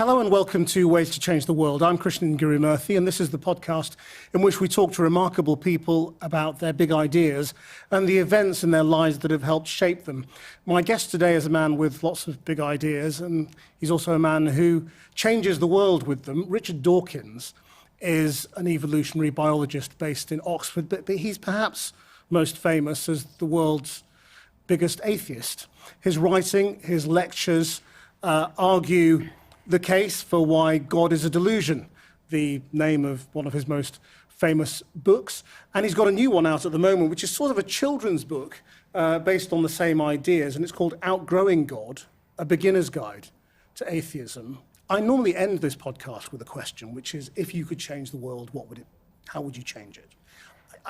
Hello and welcome to Ways to Change the World. I'm Krishnan Gurumurthy, and this is the podcast in which we talk to remarkable people about their big ideas and the events in their lives that have helped shape them. My guest today is a man with lots of big ideas, and he's also a man who changes the world with them. Richard Dawkins is an evolutionary biologist based in Oxford, but he's perhaps most famous as the world's biggest atheist. His writing, his lectures argue the case for why God is a delusion, the name of one of his most famous books. And he's got a new one out at the moment, which is sort of a children's book based on the same ideas, and it's called Outgrowing God, A Beginner's Guide to Atheism. I normally end this podcast with a question, which is, if you could change the world, how would you change it?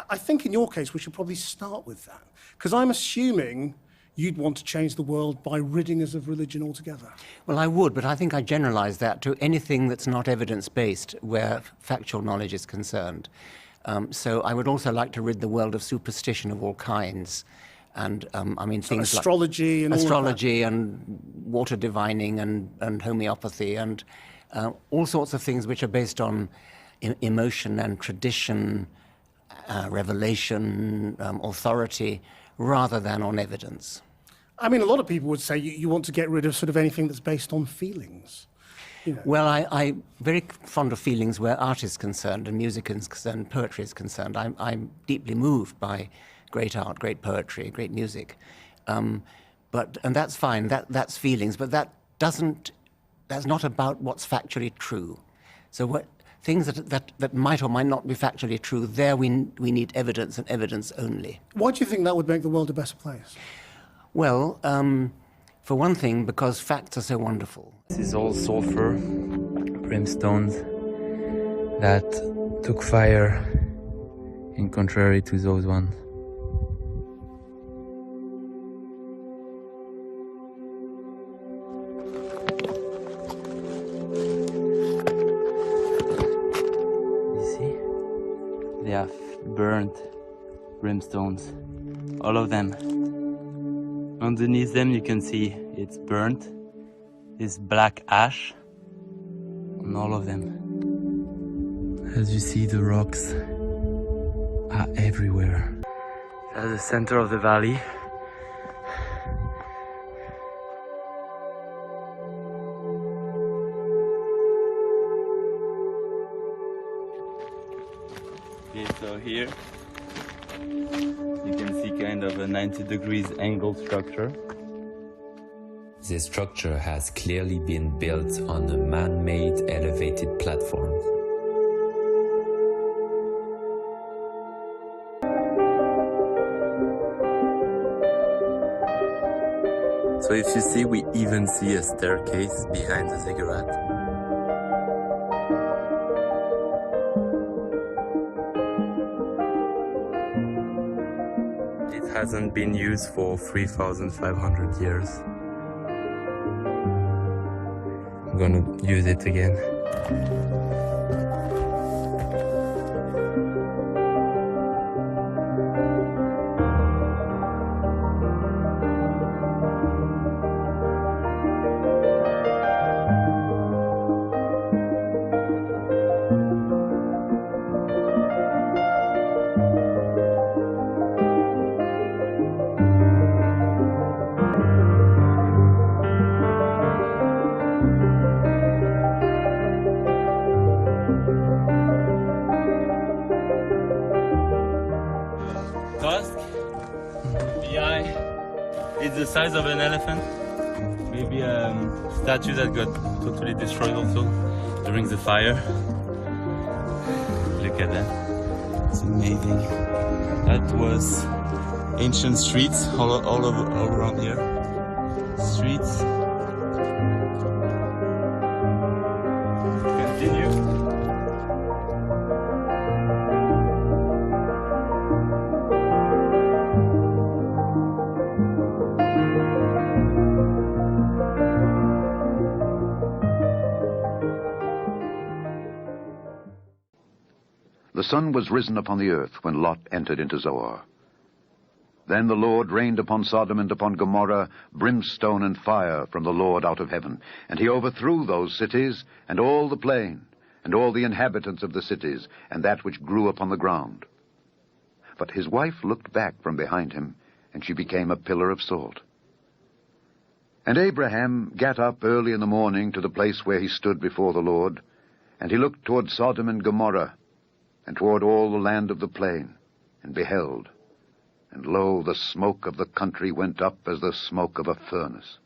I think in your case, we should probably start with that, because I'm assuming you'd want to change the world by ridding us of religion altogether. Well, I would, but I think I generalise that to anything that's not evidence-based, where factual knowledge is concerned. So I would also like to rid the world of superstition of all kinds. And I mean, things astrology like and astrology and water divining and homeopathy and all sorts of things which are based on emotion and tradition, revelation, authority, rather than on evidence. I mean, a lot of people would say you want to get rid of sort of anything that's based on feelings. You know. Well, I'm very fond of feelings where art is concerned and music is concerned, poetry is concerned. I'm deeply moved by great art, great poetry, great music. And that's fine, that's feelings, but that's not about what's factually true. So things that might or might not be factually true, there we need evidence and evidence only. Why do you think that would make the world a better place? Well, for one thing, because facts are so wonderful. This is all sulfur, brimstones that took fire, in contrary to those ones. You see? They have burnt brimstones, all of them. Underneath them you can see it's burnt, this black ash on all of them. As you see, the rocks are everywhere. At the center of the valley, okay, so here you can see kind of a 90 degrees angle structure. This structure has clearly been built on a man-made elevated platform. So if you see, we even see a staircase behind the ziggurat. Hasn't been used for 3,500 years. I'm gonna use it again. Tusk, the eye is the size of an elephant. Maybe a statue that got totally destroyed also during the fire. Look at that. It's amazing. That was ancient streets all around here. Streets. Continue. The sun was risen upon the earth when Lot entered into Zoar. Then the Lord rained upon Sodom and upon Gomorrah brimstone and fire from the Lord out of heaven. And he overthrew those cities, and all the plain, and all the inhabitants of the cities, and that which grew upon the ground. But his wife looked back from behind him, and she became a pillar of salt. And Abraham gat up early in the morning to the place where he stood before the Lord, and he looked toward Sodom and Gomorrah, and toward all the land of the plain, and beheld, and lo, the smoke of the country went up as the smoke of a furnace.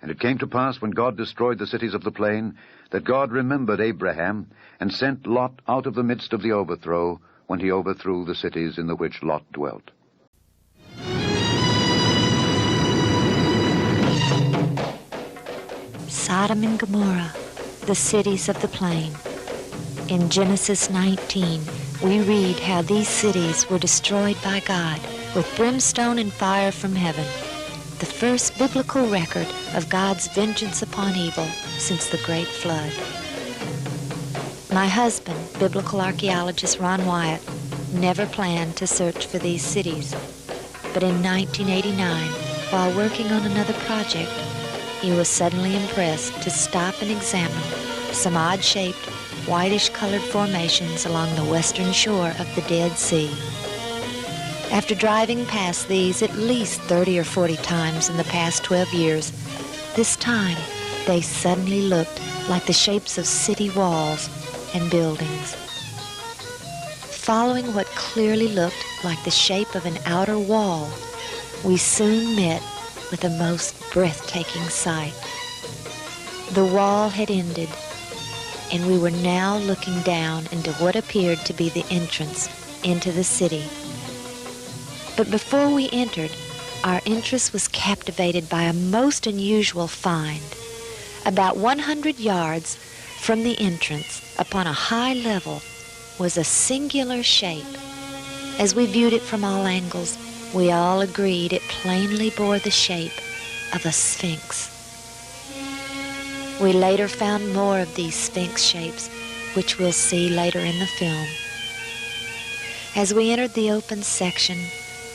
And it came to pass, when God destroyed the cities of the plain, that God remembered Abraham, and sent Lot out of the midst of the overthrow, when he overthrew the cities in the which Lot dwelt. Sodom and Gomorrah, the cities of the plain. In Genesis 19, we read how these cities were destroyed by God with brimstone and fire from heaven, the first biblical record of God's vengeance upon evil since the Great Flood. My husband, biblical archaeologist Ron Wyatt, never planned to search for these cities, but in 1989, while working on another project, he was suddenly impressed to stop and examine some odd-shaped, whitish-colored formations along the western shore of the Dead Sea. After driving past these at least 30 or 40 times in the past 12 years, this time they suddenly looked like the shapes of city walls and buildings. Following what clearly looked like the shape of an outer wall, we soon met with a most breathtaking sight. The wall had ended, and we were now looking down into what appeared to be the entrance into the city. But before we entered, our interest was captivated by a most unusual find. About 100 yards from the entrance, upon a high level, was a singular shape. As we viewed it from all angles, we all agreed it plainly bore the shape of a sphinx. We later found more of these sphinx shapes, which we'll see later in the film. As we entered the open section,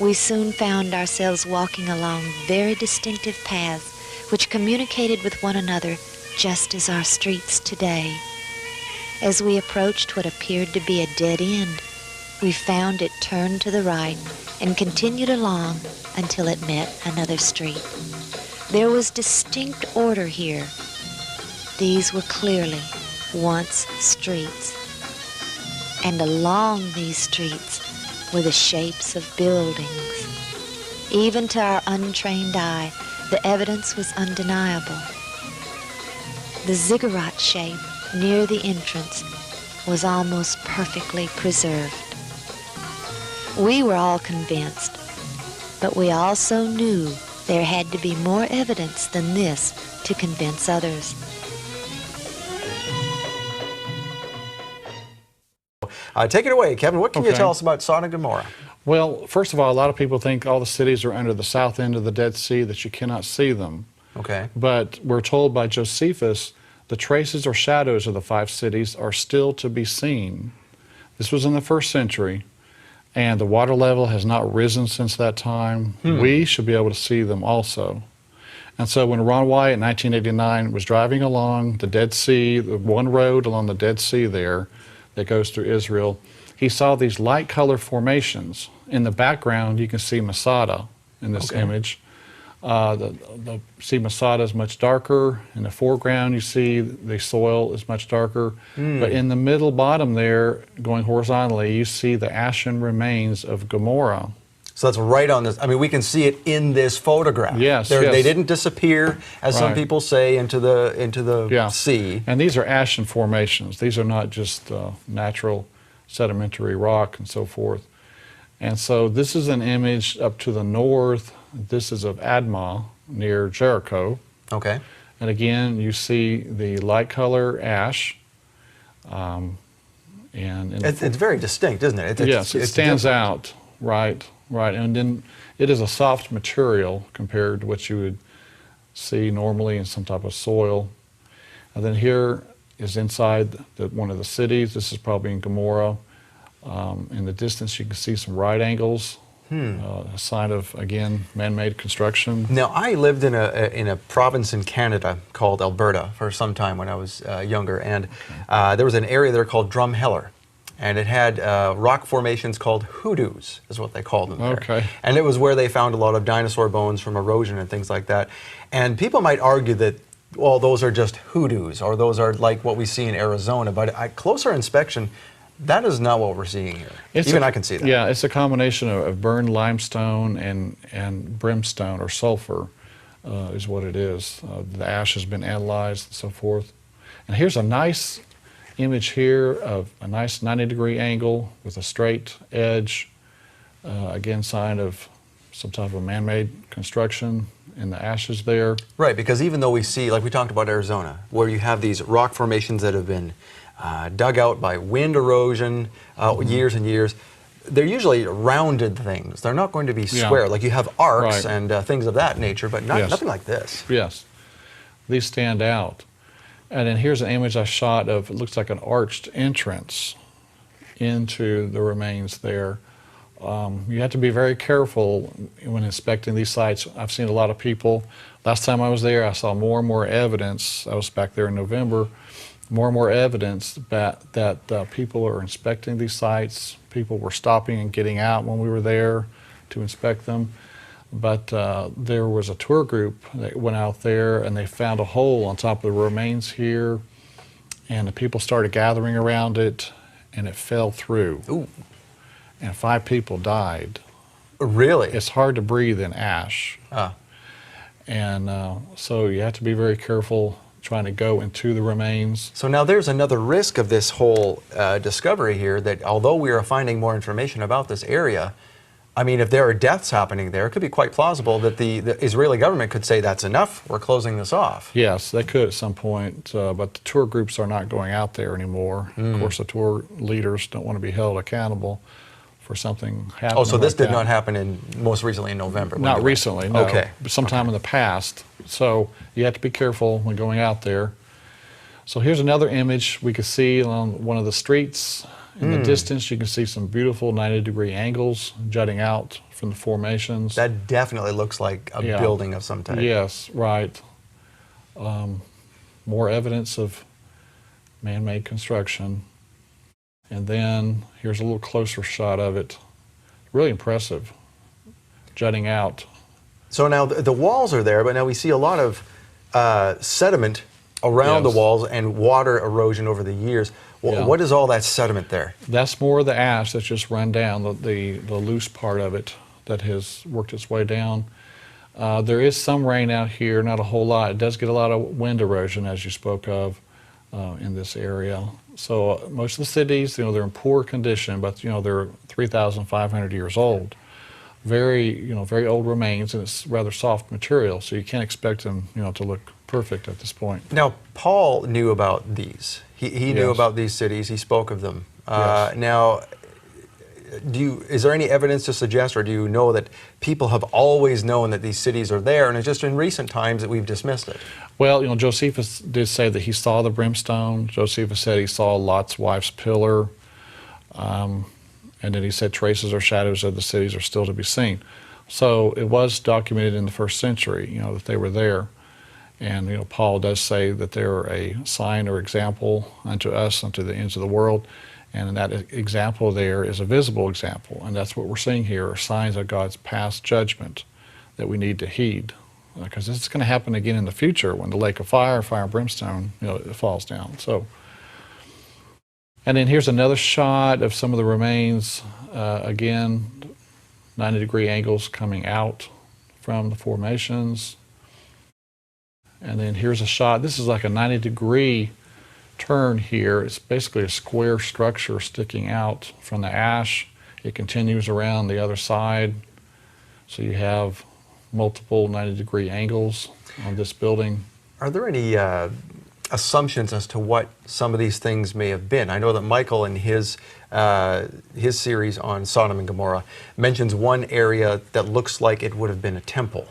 we soon found ourselves walking along very distinctive paths which communicated with one another just as our streets today. As we approached what appeared to be a dead end, we found it turned to the right and continued along until it met another street. There was distinct order here. These were clearly once streets. And along these streets were the shapes of buildings. Even to our untrained eye, the evidence was undeniable. The ziggurat shape near the entrance was almost perfectly preserved. We were all convinced, but we also knew there had to be more evidence than this to convince others. Take it away, Kevin. What can you Okay. tell us about Sodom and Gomorrah? Well, first of all, a lot of people think all the cities are under the south end of the Dead Sea, that you cannot see them. Okay. But we're told by Josephus, the traces or shadows of the 5 cities are still to be seen. This was in the 1st century, and the water level has not risen since that time. We should be able to see them also. And so when Ron Wyatt in 1989 was driving along the Dead Sea, the one road along the Dead Sea there that goes through Israel, he saw these light color formations. In the background, you can see Masada in this image. See Masada is much darker. In the foreground, you see the soil is much darker. But in the middle bottom there, going horizontally, you see the ashen remains of Gomorrah. So that's right on this. I mean, we can see it in this photograph. Yes, They yes. didn't disappear, as some Right. people say, into the sea. And these are ashen formations. These are not just natural sedimentary rock and so forth. And so this is an image up to the north. This is of Admah near Jericho. Okay. And again, you see the light color ash. And in the It's very distinct, isn't it? yes, it it's stands different. out. Right. And then it is a soft material compared to what you would see normally in some type of soil. And then here is inside one of the cities. This is probably in Gomorrah. In the distance, you can see some right angles A sign of, again, man-made construction. Now, I lived in a province in Canada called Alberta for some time when I was younger, and there was an area there called Drumheller, and it had rock formations called hoodoos, is what they called them there. Okay. And it was where they found a lot of dinosaur bones from erosion and things like that. And people might argue that, well, those are just hoodoos, or those are like what we see in Arizona, but at closer inspection, that is not what we're seeing here. Even I can see that. Yeah, it's a combination of burned limestone and brimstone or sulfur is what it is. The ash has been analyzed and so forth. And here's a nice image here of a nice 90-degree angle with a straight edge. Again, sign of some type of man-made construction in the ashes there. Right, because even though we see, like we talked about Arizona, where you have these rock formations that have been dug out by wind erosion years and years, they're usually rounded things. They're not going to be square. Like you have arcs and things of that nature, but nothing like this. Yes, these stand out. And then here's an image I shot of, it looks like an arched entrance into the remains there. You have to be very careful when inspecting these sites. I've seen a lot of people. Last time I was there, I saw more and more evidence. I was back there in November. More and more evidence that people are inspecting these sites. People were stopping and getting out when we were there to inspect them. But there was a tour group that went out there and they found a hole on top of the remains here, and the people started gathering around it, and it fell through. Ooh. And 5 people died. Really? It's hard to breathe in ash. And so you have to be very careful trying to go into the remains. So now there's another risk of this whole discovery here, that although we are finding more information about this area, I mean, if there are deaths happening there, it could be quite plausible that the Israeli government could say, that's enough, we're closing this off. Yes, they could at some point, but the tour groups are not going out there anymore. Of course, the tour leaders don't want to be held accountable for something happening. Oh, so this like did that. not happen most recently in November? Not recently, no. Okay. But sometime in the past. So you have to be careful when going out there. So here's another image we could see on one of the streets. In the distance, you can see some beautiful 90-degree angles jutting out from the formations. That definitely looks like a building of some type. Yes, right. More evidence of man-made construction. And then here's a little closer shot of it. Really impressive, jutting out. So now the walls are there, but now we see a lot of sediment around the walls and water erosion over the years. Well, what is all that sediment there? That's more of the ash that's just run down, the loose part of it that has worked its way down. There is some rain out here, not a whole lot. It does get a lot of wind erosion, as you spoke of, in this area. So most of the cities, they're in poor condition, but they're 3,500 years old. Very old remains, and it's rather soft material, so you can't expect them, to look perfect at this point. Now, Paul knew about these. He knew about these cities. He spoke of them. Now, is there any evidence to suggest, or do you know that people have always known that these cities are there, and it's just in recent times that we've dismissed it? Well, Josephus did say that he saw the brimstone. Josephus said he saw Lot's wife's pillar. And then he said traces or shadows of the cities are still to be seen. So it was documented in the first century, that they were there. And, Paul does say that they're a sign or example unto us, unto the ends of the world. And that example there is a visible example. And that's what we're seeing here, are signs of God's past judgment that we need to heed. Because this is going to happen again in the future when the lake of fire and brimstone, it falls down. So. And then here's another shot of some of the remains. Again, 90-degree angles coming out from the formations. And then here's a shot. This is like a 90-degree turn here. It's basically a square structure sticking out from the ash. It continues around the other side. So you have multiple 90-degree angles on this building. Are there any assumptions as to what some of these things may have been? I know that Michael in his series on Sodom and Gomorrah mentions one area that looks like it would have been a temple.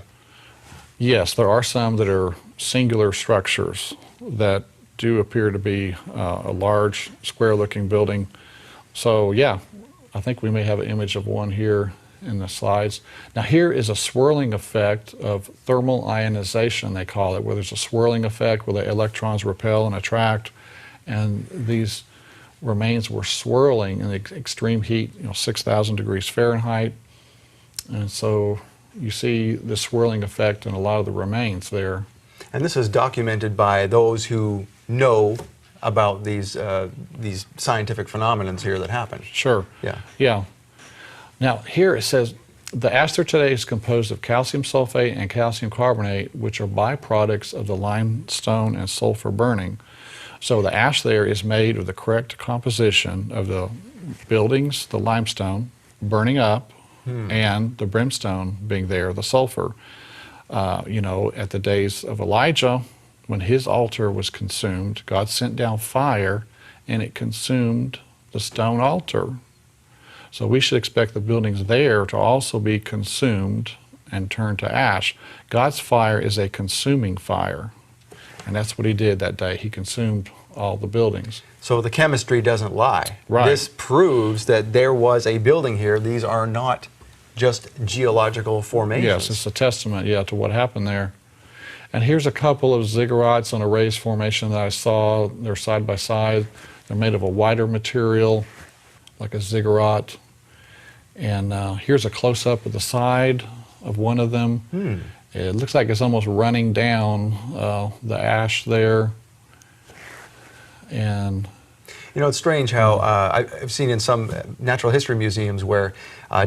Yes, there are some that are singular structures that do appear to be a large square-looking building. So yeah, I think we may have an image of one here in the slides. Now here is a swirling effect of thermal ionization, they call it, where there's a swirling effect where the electrons repel and attract, and these remains were swirling in the extreme heat, 6,000 degrees Fahrenheit, and so you see the swirling effect in a lot of the remains there. And this is documented by those who know about these scientific phenomena here that happen. Sure. Yeah. Yeah. Now here it says the ash there today is composed of calcium sulfate and calcium carbonate, which are byproducts of the limestone and sulfur burning. So the ash there is made of the correct composition of the buildings, the limestone burning up, and the brimstone being there, the sulfur. At the days of Elijah, when his altar was consumed, God sent down fire and it consumed the stone altar. So we should expect the buildings there to also be consumed and turned to ash. God's fire is a consuming fire, and that's what he did that day. He consumed all the buildings. So the chemistry doesn't lie. Right. This proves that there was a building here. These are not just geological formations. Yes, it's a testament, to what happened there. And here's a couple of ziggurats on a raised formation that I saw. They're side by side. They're made of a whiter material, like a ziggurat. And here's a close-up of the side of one of them. It looks like it's almost running down the ash there. And it's strange how I've seen in some natural history museums where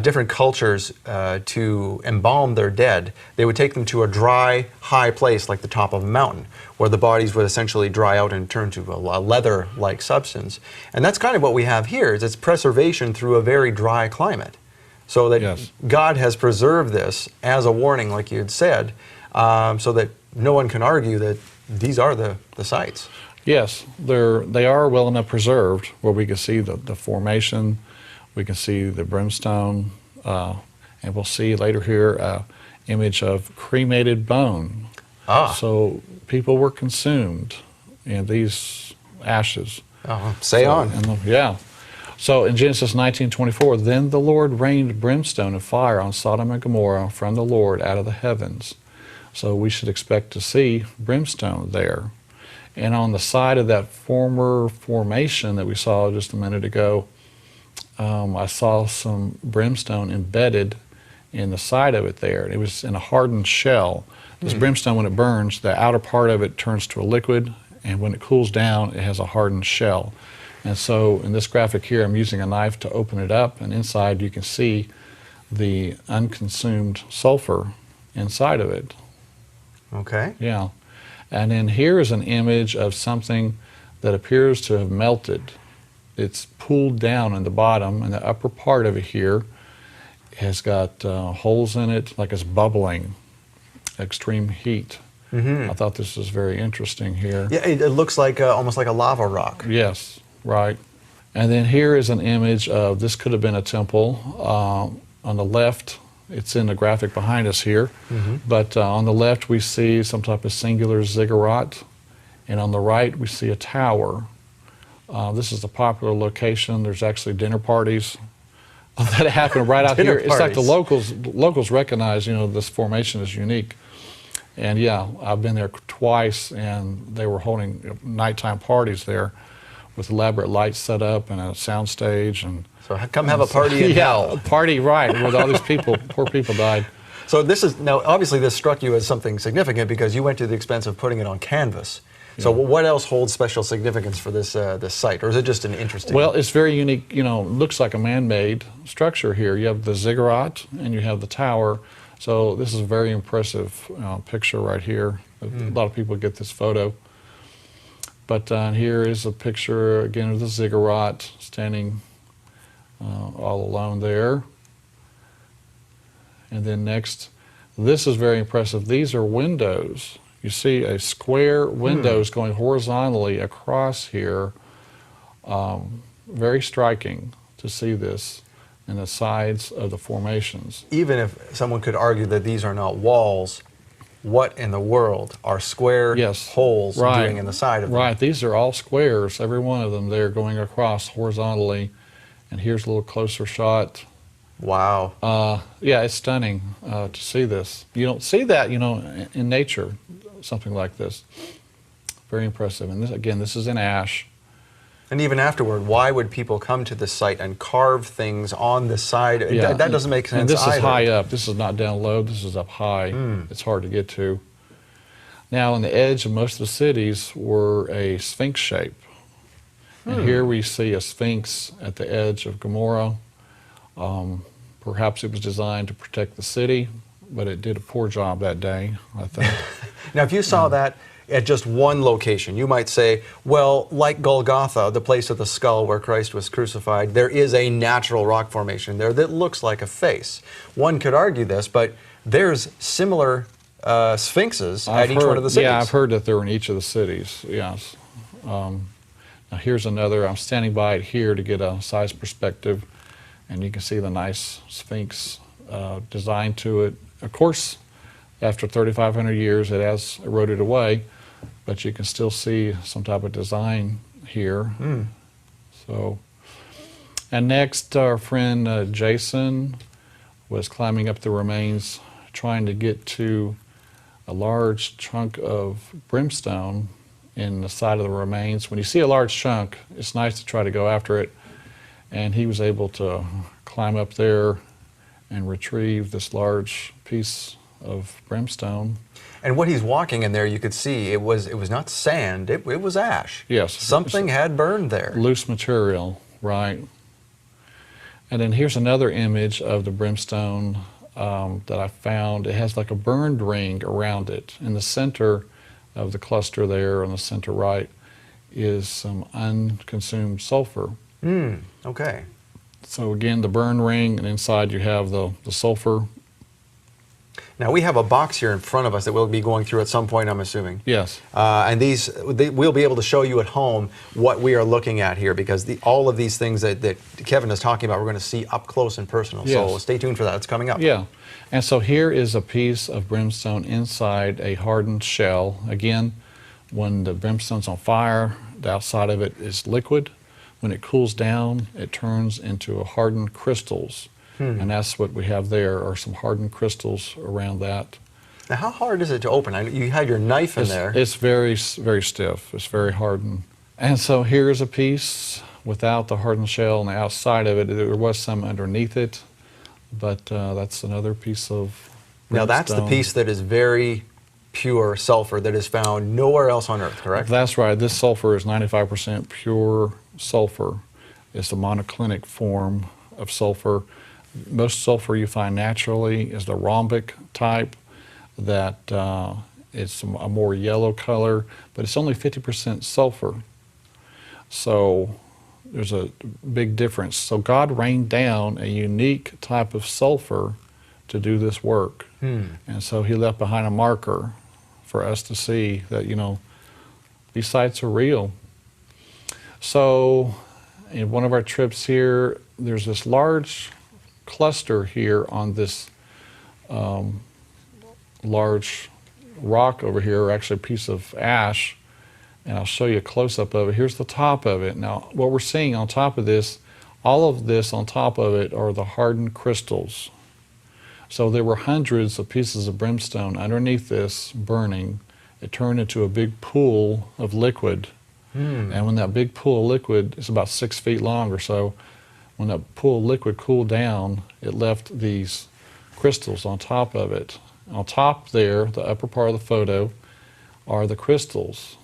different cultures, to embalm their dead, they would take them to a dry, high place like the top of a mountain, where the bodies would essentially dry out and turn to a leather-like substance. And that's kind of what we have here, is it's preservation through a very dry climate. So that God has preserved this as a warning, like you had said, so that no one can argue that these are the sites. Yes, they are well enough preserved where we can see the formation, we can see the brimstone, and we'll see later here an image of cremated bone. So people were consumed in these ashes. Say on. So in Genesis 19:24, then the Lord rained brimstone and fire on Sodom and Gomorrah from the Lord out of the heavens. So we should expect to see brimstone there. And on the side of that former formation that we saw just a minute ago, I saw some brimstone embedded in the side of it there. It was in a hardened shell. This brimstone, when it burns, the outer part of it turns to a liquid, and when it cools down, it has a hardened shell. And so in this graphic here, I'm using a knife to open it up, and inside you can see the unconsumed sulfur inside of it. Okay. Yeah. And then here is an image of something that appears to have melted. It's pulled down in the bottom, and the upper part of it here has got holes in it, like it's bubbling, extreme heat. I thought this was very interesting here. Yeah, it looks like almost like a lava rock. Yes, right. And then here is an image of, this could have been a temple. On the left, it's in the graphic behind us here, but on the left we see some type of singular ziggurat, and on the right we see a tower. This is a popular location. There's actually dinner parties that happen right out here. It's like the locals recognize, this formation is unique. And yeah, I've been there twice, and they were holding nighttime parties there with elaborate lights set up and a sound stage. And so come have a party in hell. A party, right, with all these people, poor people died. So this is, now obviously this struck you as something significant because you went to the expense of putting it on canvas. So what else holds special significance for this this site, or is it just an interesting? Well, it's very unique. Looks like a man-made structure here. You have the ziggurat and you have the tower. So this is a very impressive picture right here. A lot of people get this photo. But here is a picture again of the ziggurat standing all alone there. And then next, this is very impressive. These are windows. You see a square windows going horizontally across here. Very striking to see this in the sides of the formations. Even if someone could argue that these are not walls, what in the world are square holes doing in the side of them? Right, these are all squares, every one of them there going across horizontally. And here's a little closer shot. Wow. Yeah, it's stunning to see this. You don't see that, in nature, something like this. Very impressive. And this, again, this is in ash. And even afterward, why would people come to this site and carve things on the side? Yeah. That doesn't make sense And this either. is high up. This is not down low. This is up high. It's hard to get to. Now, on the edge of most of the cities were a sphinx shape. And here we see a sphinx at the edge of Gomorrah. Perhaps it was designed to protect the city, but it did a poor job that day, I think. Now, if you saw that at just one location, you might say, well, like Golgotha, the place of the skull where Christ was crucified, there is a natural rock formation there that looks like a face. One could argue this, but there's similar sphinxes at each one of the cities. Yeah, I've heard that they're in each of the cities, yes. Now here's another. I'm standing by it here to get a size perspective, and you can see the nice sphinx design to it. Of course, after 3,500 years, it has eroded away, but you can still see some type of design here. So, and next, our friend Jason was climbing up the remains, trying to get to a large chunk of brimstone in the side of the remains. When you see a large chunk, it's nice to try to go after it. And he was able to climb up there and retrieve this large piece of brimstone. And what he's walking in there, you could see it was not sand, it was ash. Yes. Something had burned there. Loose material, right. And then here's another image of the brimstone that I found. It has like a burned ring around it. In the center of the cluster there on the center right is some unconsumed sulfur. Okay. So again, the burn ring, and inside you have the sulfur. Now we have a box here in front of us that we'll be going through at some point, I'm assuming. Yes. And we'll be able to show you at home what we are looking at here, because all of these things that Kevin is talking about, we're going to see up close and personal. Yes. So stay tuned for that. It's coming up. Yeah. And so here is a piece of brimstone inside a hardened shell. Again, when the brimstone's on fire, the outside of it is liquid. When it cools down, it turns into hardened crystals. And that's what we have there, are some hardened crystals around that. Now, how hard is it to open? You have your knife in there. It's very, very stiff. It's very hardened. And so here's a piece without the hardened shell on the outside of it. There was some underneath it, but that's another piece of brimstone. Now, that's the piece that is very pure sulfur that is found nowhere else on Earth, correct? That's right. This sulfur is 95% pure sulfur. It's the monoclinic form of sulfur. Most sulfur you find naturally is the rhombic type that it's a more yellow color, but it's only 50% sulfur. So there's a big difference. So God rained down a unique type of sulfur to do this work. And so he left behind a marker for us to see that, these sites are real. So in one of our trips here, there's this large cluster here on this large rock over here, or actually a piece of ash, and I'll show you a close-up of it. Here's the top of it. Now, what we're seeing on top of this, all of this on top of it are the hardened crystals. So there were hundreds of pieces of brimstone underneath this burning. It turned into a big pool of liquid. And when that big pool of liquid is about 6 feet long or so, when that pool of liquid cooled down, it left these crystals on top of it. On top there, the upper part of the photo, are the crystals.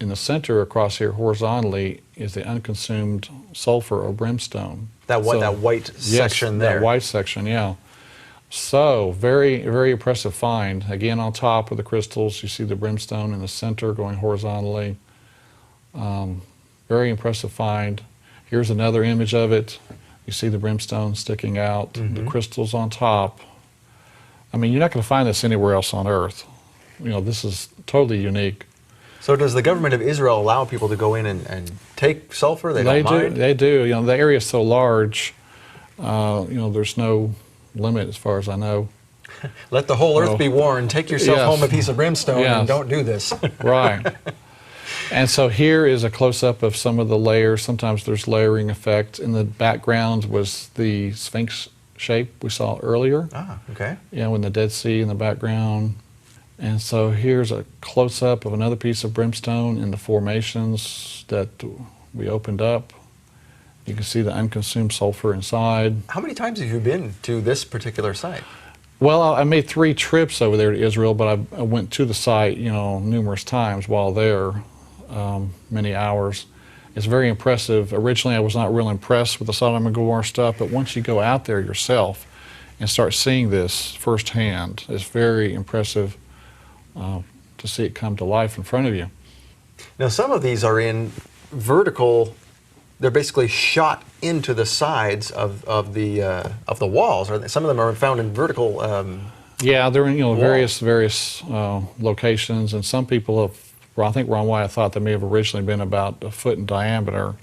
In the center across here horizontally is the unconsumed sulfur or brimstone. That white section there. That white section, yeah. So very, very impressive find. Again, on top of the crystals, you see the brimstone in the center going horizontally. Very impressive find. Here's another image of it. You see the brimstone sticking out, the crystals on top. I mean, you're not going to find this anywhere else on Earth. This is totally unique. So does the government of Israel allow people to go in and take sulfur? They don't mind? They do. The area is so large, there's no limit as far as I know. Let the whole Earth be warned. Take yourself Yes. home a piece of brimstone Yes. and don't do this. Right. And so here is a close-up of some of the layers. Sometimes there's layering effect. In the background was the Sphinx shape we saw earlier. Ah, okay. You know, in the Dead Sea in the background. And so here's a close-up of another piece of brimstone in the formations that we opened up. You can see the unconsumed sulfur inside. How many times have you been to this particular site? Well, I made 3 trips over there to Israel, but I went to the site, you know, numerous times while there, many hours. It's very impressive. Originally, I was not real impressed with the Sodom and Gomorrah stuff, but once you go out there yourself and start seeing this firsthand, it's very impressive to see it come to life in front of you. Now, some of these are in vertical. They're basically shot into the sides of the walls. Or some of them are found in vertical. Yeah, they're in, you know, walls. various locations, and some people have. Well, I think Ron White thought they may have originally been about a foot in diameter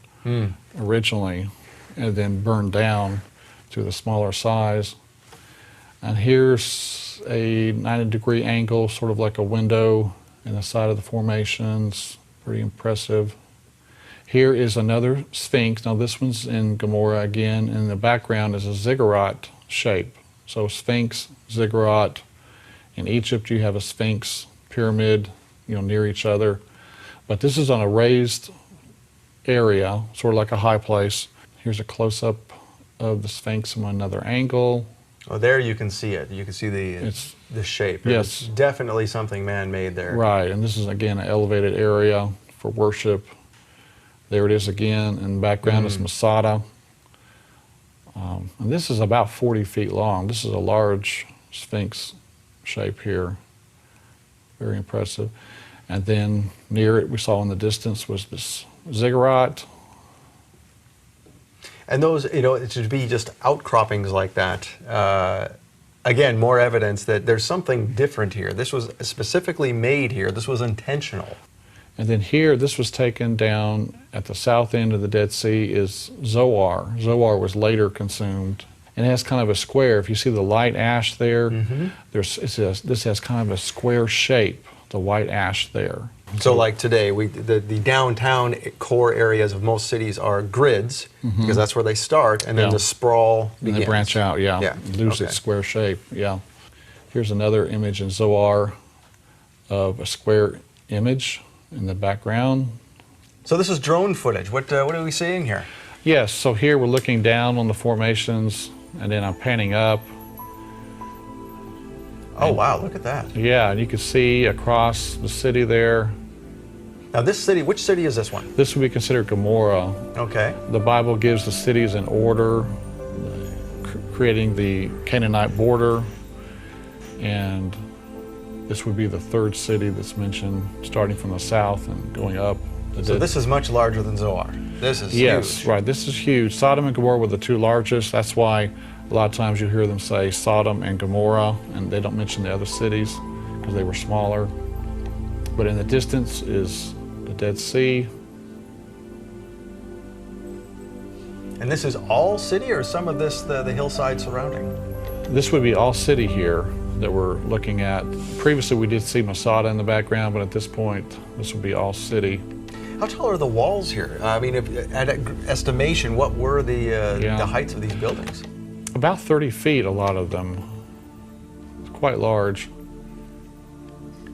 originally, and then burned down to the smaller size. And here's a 90-degree angle, sort of like a window in the side of the formations. Pretty impressive. Here is another sphinx. Now this one's in Gomorrah again, and in the background is a ziggurat shape. So sphinx, ziggurat. In Egypt you have a sphinx pyramid, you know, near each other. But this is on a raised area, sort of like a high place. Here's a close-up of the sphinx from another angle. Oh, there you can see it. You can see the shape. Yes. It's definitely something man-made there. Right, and this is again an elevated area for worship. There it is again, and the background is Masada. And this is about 40 feet long. This is a large sphinx shape here. Very impressive. And then near it, we saw in the distance, was this ziggurat. And those, you know, it should be just outcroppings like that. Again, more evidence that there's something different here. This was specifically made here. This was intentional. And then here, this was taken down at the south end of the Dead Sea is Zoar. Zoar was later consumed. And it has kind of a square. If you see the light ash there, this has kind of a square shape, the white ash there. So like today, the downtown core areas of most cities are grids, because that's where they start, and then the sprawl begins. And they branch out, lose its square shape, Here's another image in Zoar of a square image in the background. So this is drone footage. What are we seeing here? Yes, so here we're looking down on the formations, and then I'm panning up. Oh, wow, look at that. Yeah, and you can see across the city there. Now this city, which city is this one? This would be considered Gomorrah. Okay. The Bible gives the cities in order, creating the Canaanite border, and this would be the third city that's mentioned, starting from the south and going up. So this is much larger than Zoar. This is huge. Yes, right, this is huge. Sodom and Gomorrah were the 2 largest. That's why a lot of times you hear them say Sodom and Gomorrah, and they don't mention the other cities because they were smaller. But in the distance is the Dead Sea. And this is all city, or some of this the hillside surrounding? This would be all city here that we're looking at. Previously we did see Masada in the background, but at this point this would be all city. How tall are the walls here? I mean, at estimation, what were the heights of these buildings? About 30 feet, a lot of them. It's quite large.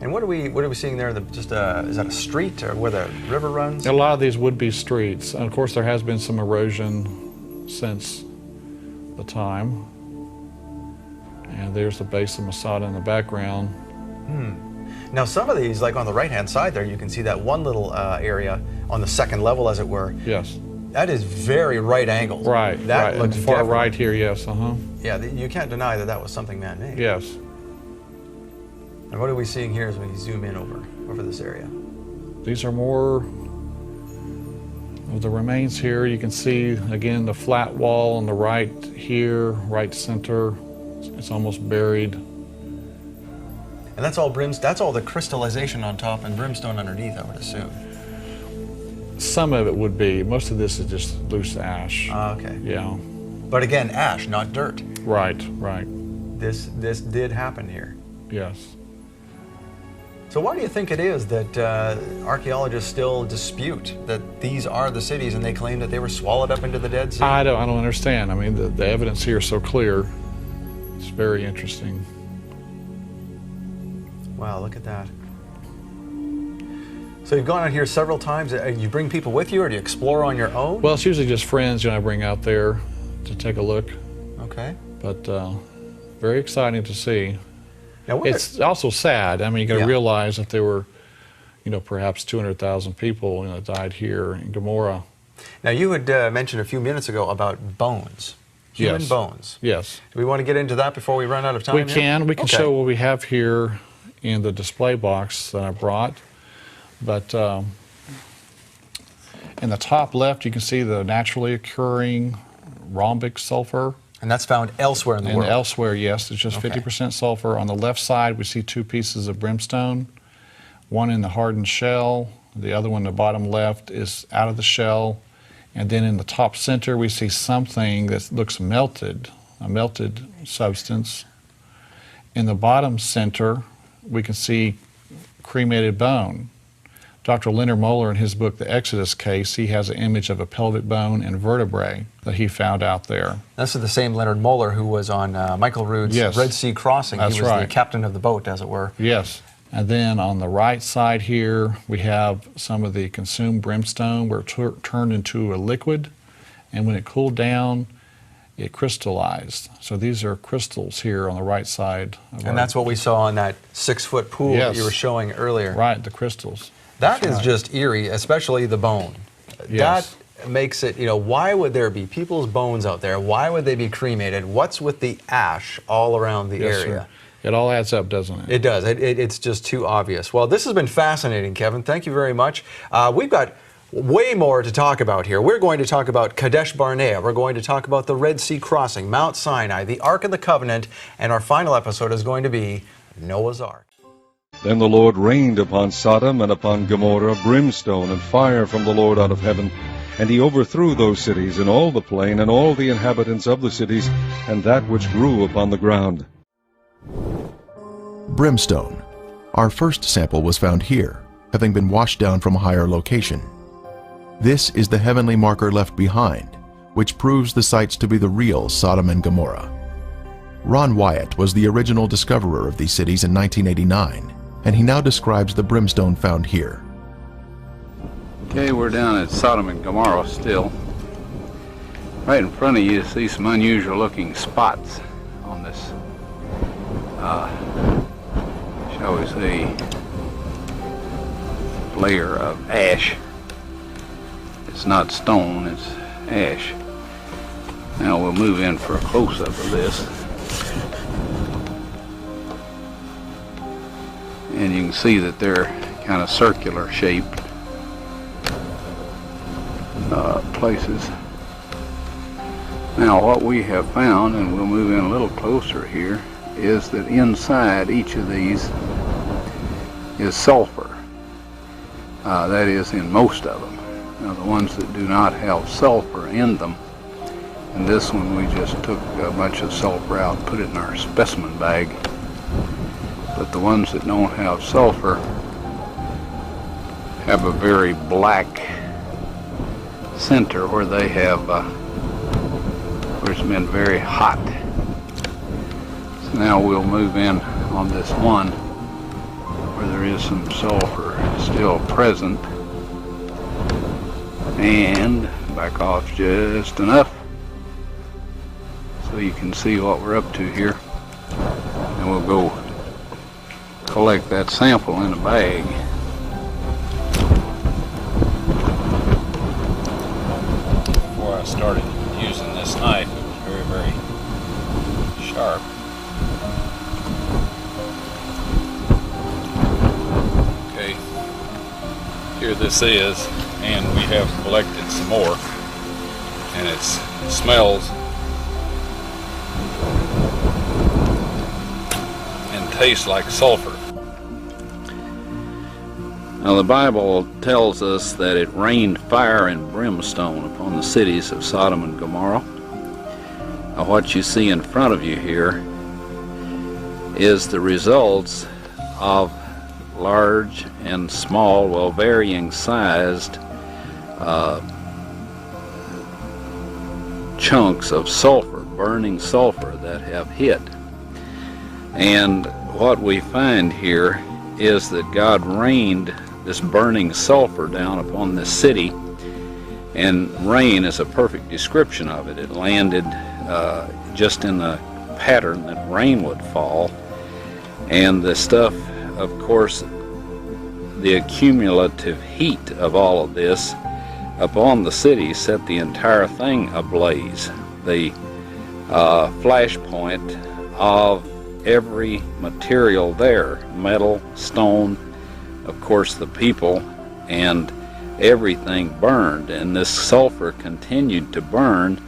And what are we seeing there? Is that a street or where the river runs? A lot of these would be streets. And of course, there has been some erosion since the time. And there's the base of Masada in the background. Now, some of these, like on the right-hand side there, you can see that one little area on the second level, as it were. Yes. That is very right angled. Right, that looks and far different. right here, yes, Yeah, you can't deny that was something man-made. Yes. And what are we seeing here as we zoom in over this area? These are more of the remains here. You can see, again, the flat wall on the right here, right center. It's almost buried. And that's all that's all the crystallization on top and brimstone underneath, I would assume. Some of it would be. Most of this is just loose ash. Okay. Yeah. But again, ash, not dirt. Right, right. This did happen here. Yes. So why do you think it is that archaeologists still dispute that these are the cities and they claim that they were swallowed up into the Dead Sea? I don't understand. I mean, the evidence here is so clear. It's very interesting. Wow, look at that. So you've gone out here several times. You bring people with you, or do you explore on your own? Well, it's usually just friends I bring out there to take a look. Okay. But very exciting to see. Now, it's also sad. I mean, you got to realize that there were, perhaps 200,000 people that died here in Gomorrah. Now, you had mentioned a few minutes ago about bones. Human bones. Yes. Do we want to get into that before we run out of time? We can. We can show what we have here in the display box that I brought. But in the top left, you can see the naturally occurring rhombic sulfur. And that's found elsewhere in the world? And elsewhere, yes. It's just 50% sulfur. On the left side, we see 2 pieces of brimstone. One in the hardened shell. The other one, the bottom left, is out of the shell. And then in the top center, we see something that looks melted, a melted substance. In the bottom center, we can see cremated bone. Dr. Leonard Moeller, in his book, The Exodus Case, he has an image of a pelvic bone and vertebrae that he found out there. This is the same Leonard Moeller who was on Michael Rood's Red Sea Crossing. That's he was the captain of the boat, as it were. Yes. And then on the right side here, we have some of the consumed brimstone where it turned into a liquid. And when it cooled down, it crystallized. So these are crystals here on the right side. And that's what we saw in that 6-foot pool that you were showing earlier. Right, the crystals. That is just eerie, especially the bone. Yes. That makes it, why would there be people's bones out there? Why would they be cremated? What's with the ash all around the area? Sir. It all adds up, doesn't it? It does. It's just too obvious. Well, this has been fascinating, Kevin. Thank you very much. We've got way more to talk about here. We're going to talk about Kadesh Barnea. We're going to talk about the Red Sea Crossing, Mount Sinai, the Ark of the Covenant, and our final episode is going to be Noah's Ark. Then the Lord rained upon Sodom and upon Gomorrah brimstone and fire from the Lord out of heaven, and he overthrew those cities and all the plain and all the inhabitants of the cities and that which grew upon the ground. Brimstone. Our first sample was found here, having been washed down from a higher location. This is the heavenly marker left behind, which proves the sites to be the real Sodom and Gomorrah. Ron Wyatt was the original discoverer of these cities in 1989, and he now describes the brimstone found here. Okay, we're down at Sodom and Gomorrah still. Right in front of you see some unusual looking spots on this, shall we say, layer of ash. It's not stone, it's ash. Now we'll move in for a close-up of this. And you can see that they're kind of circular shaped places. Now what we have found, and we'll move in a little closer here, is that inside each of these is sulfur. That is, in most of them. Now the ones that do not have sulfur in them, and this one we just took a bunch of sulfur out and put it in our specimen bag. But the ones that don't have sulfur have a very black center where they have, where it's been very hot. So now we'll move in on this one where there is some sulfur still present, and back off just enough so you can see what we're up to here, and we'll go collect that sample in a bag. Before I started using this knife, it was very, very sharp. Okay, here this is, and we have collected some more, and it smells and tastes like sulfur. Now the Bible tells us that it rained fire and brimstone upon the cities of Sodom and Gomorrah. Now what you see in front of you here is the results of large and small, well, varying sized chunks of sulfur, burning sulfur that have hit. And what we find here is that God rained this burning sulfur down upon this city, and rain is a perfect description of it. It landed just in the pattern that rain would fall, and the stuff, of course, the accumulative heat of all of this upon the city set the entire thing ablaze. The flashpoint of every material there, metal, stone, of course the people, and everything burned, and this sulfur continued to burn,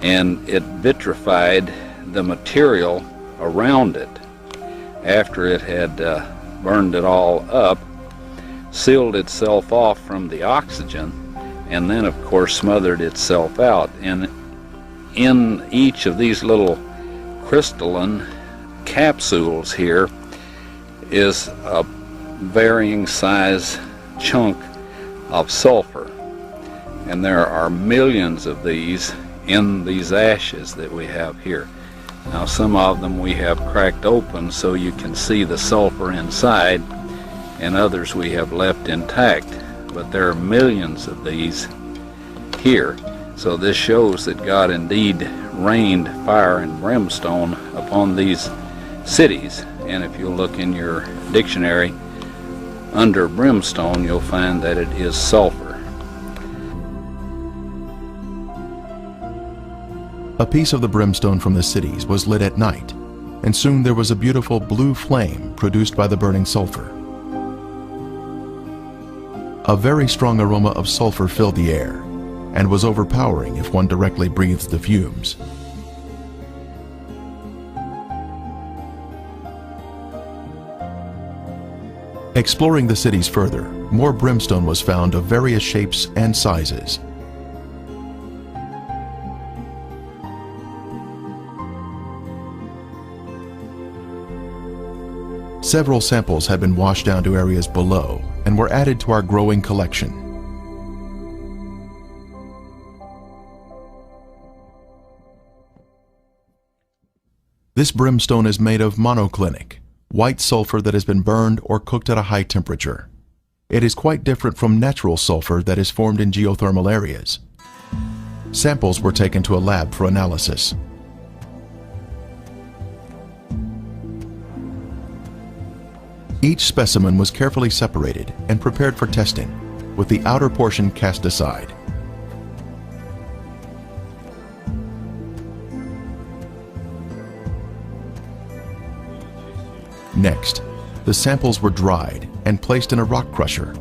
and it vitrified the material around it. After it had burned it all up, sealed itself off from the oxygen, and then of course smothered itself out. And in each of these little crystalline capsules here is a varying size chunk of sulfur, and there are millions of these in these ashes that we have here. Now some of them we have cracked open so you can see the sulfur inside, and others we have left intact, but there are millions of these here. So this shows that God indeed rained fire and brimstone upon these cities. And if you look in your dictionary under brimstone, you'll find that it is sulfur. A piece of the brimstone from the cities was lit at night, and soon there was a beautiful blue flame produced by the burning sulfur. A very strong aroma of sulfur filled the air, and was overpowering if one directly breathed the fumes. Exploring the cities further, more brimstone was found of various shapes and sizes. Several samples had been washed down to areas below and were added to our growing collection. This brimstone is made of monoclinic, white sulfur that has been burned or cooked at a high temperature. It is quite different from natural sulfur that is formed in geothermal areas. Samples were taken to a lab for analysis. Each specimen was carefully separated and prepared for testing, with the outer portion cast aside. Next, the samples were dried and placed in a rock crusher.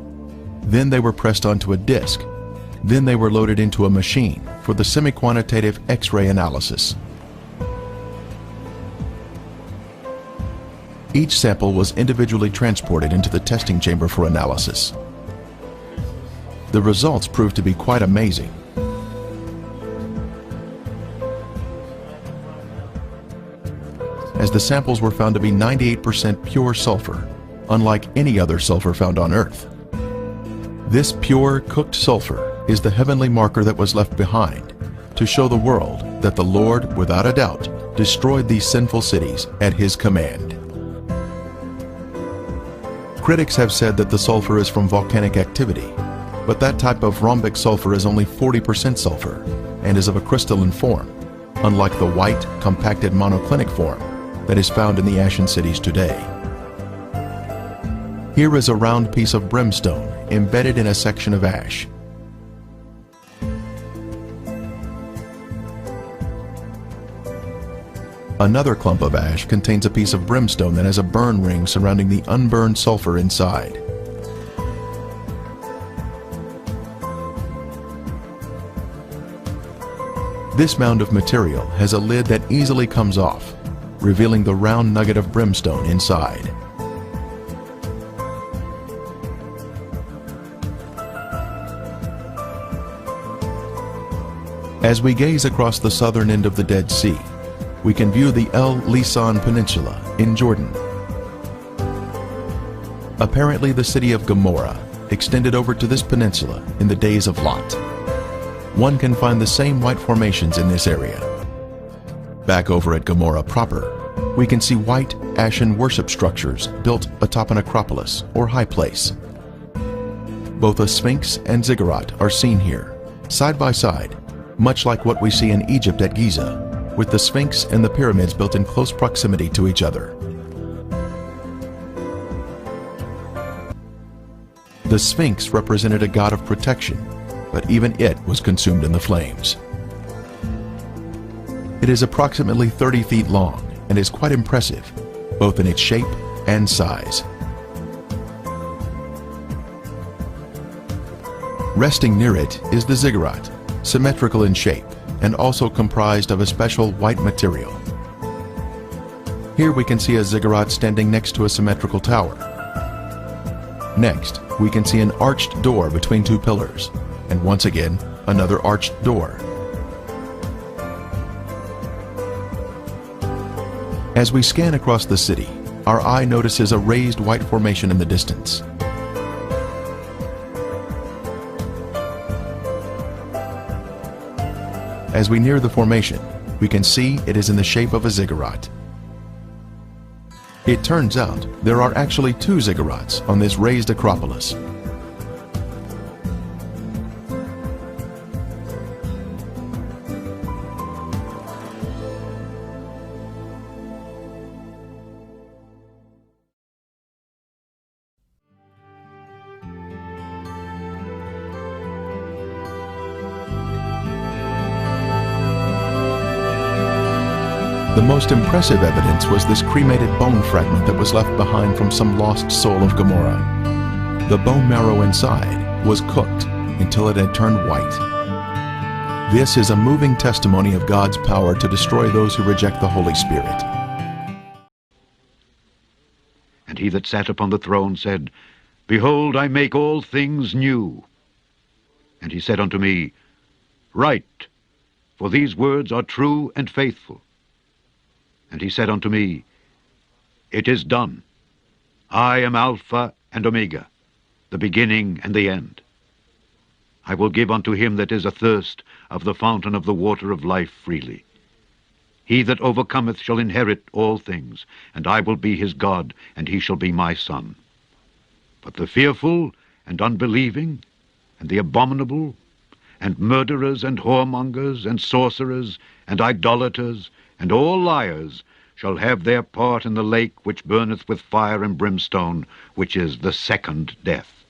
Then they were pressed onto a disc. Then they were loaded into a machine for the semi-quantitative X-ray analysis. Each sample was individually transported into the testing chamber for analysis. The results proved to be quite amazing. As the samples were found to be 98% pure sulfur, unlike any other sulfur found on Earth. This pure, cooked sulfur is the heavenly marker that was left behind to show the world that the Lord, without a doubt, destroyed these sinful cities at His command. Critics have said that the sulfur is from volcanic activity, but that type of rhombic sulfur is only 40% sulfur and is of a crystalline form, unlike the white, compacted monoclinic form that is found in the ashen cities today. Here is a round piece of brimstone embedded in a section of ash. Another clump of ash contains a piece of brimstone that has a burn ring surrounding the unburned sulfur inside. This mound of material has a lid that easily comes off, revealing the round nugget of brimstone inside. As we gaze across the southern end of the Dead Sea, we can view the El Lisan Peninsula in Jordan. Apparently the city of Gomorrah extended over to this peninsula in the days of Lot. One can find the same white formations in this area. Back over at Gomorrah proper, we can see white, ashen worship structures built atop an acropolis or high place. Both a sphinx and ziggurat are seen here, side by side, much like what we see in Egypt at Giza, with the sphinx and the pyramids built in close proximity to each other. The sphinx represented a god of protection, but even it was consumed in the flames. It is approximately 30 feet long and is quite impressive, both in its shape and size. Resting near it is the ziggurat, symmetrical in shape and also comprised of a special white material. Here we can see a ziggurat standing next to a symmetrical tower. Next, we can see an arched door between two pillars, and once again, another arched door. As we scan across the city, our eye notices a raised white formation in the distance. As we near the formation, we can see it is in the shape of a ziggurat. It turns out there are actually two ziggurats on this raised acropolis. The most impressive evidence was this cremated bone fragment that was left behind from some lost soul of Gomorrah. The bone marrow inside was cooked until it had turned white. This is a moving testimony of God's power to destroy those who reject the Holy Spirit. And he that sat upon the throne said, Behold, I make all things new. And he said unto me, Write, for these words are true and faithful. And he said unto me, It is done. I am Alpha and Omega, the beginning and the end. I will give unto him that is athirst of the fountain of the water of life freely. He that overcometh shall inherit all things, and I will be his God, and he shall be my son. But the fearful and unbelieving, and the abominable, and murderers, and whoremongers, and sorcerers, and idolaters, and all liars shall have their part in the lake which burneth with fire and brimstone, which is the second death.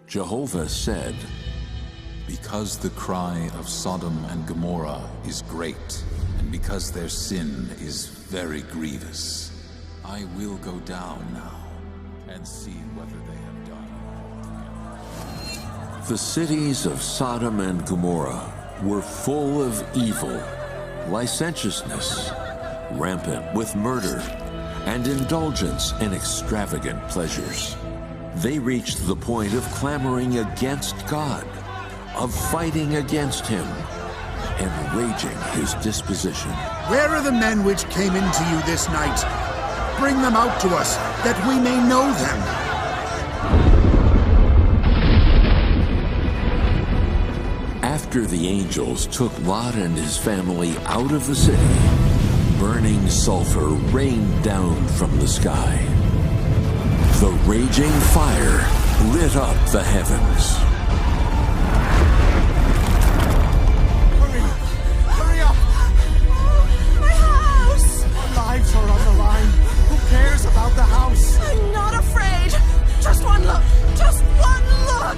Jehovah said, Because the cry of Sodom and Gomorrah is great, and because their sin is very grievous, I will go down now and see whether they have done. The cities of Sodom and Gomorrah were full of evil, licentiousness, rampant with murder, and indulgence in extravagant pleasures. They reached the point of clamoring against God, of fighting against him, and raging his disposition. Where are the men which came into you this night? Bring them out to us, that we may know them. After the angels took Lot and his family out of the city, burning sulfur rained down from the sky. The raging fire lit up the heavens. Hurry up! My house! Our lives are on the line. Who cares about the house? I'm not afraid. Just one look. Just one look.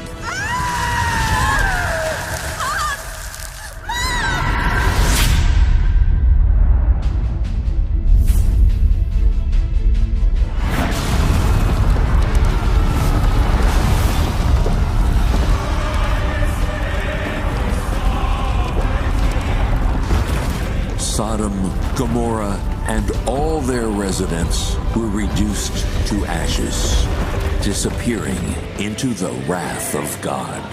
Sodom, Gomorrah, and all their residents were reduced to ashes, disappearing into the wrath of God.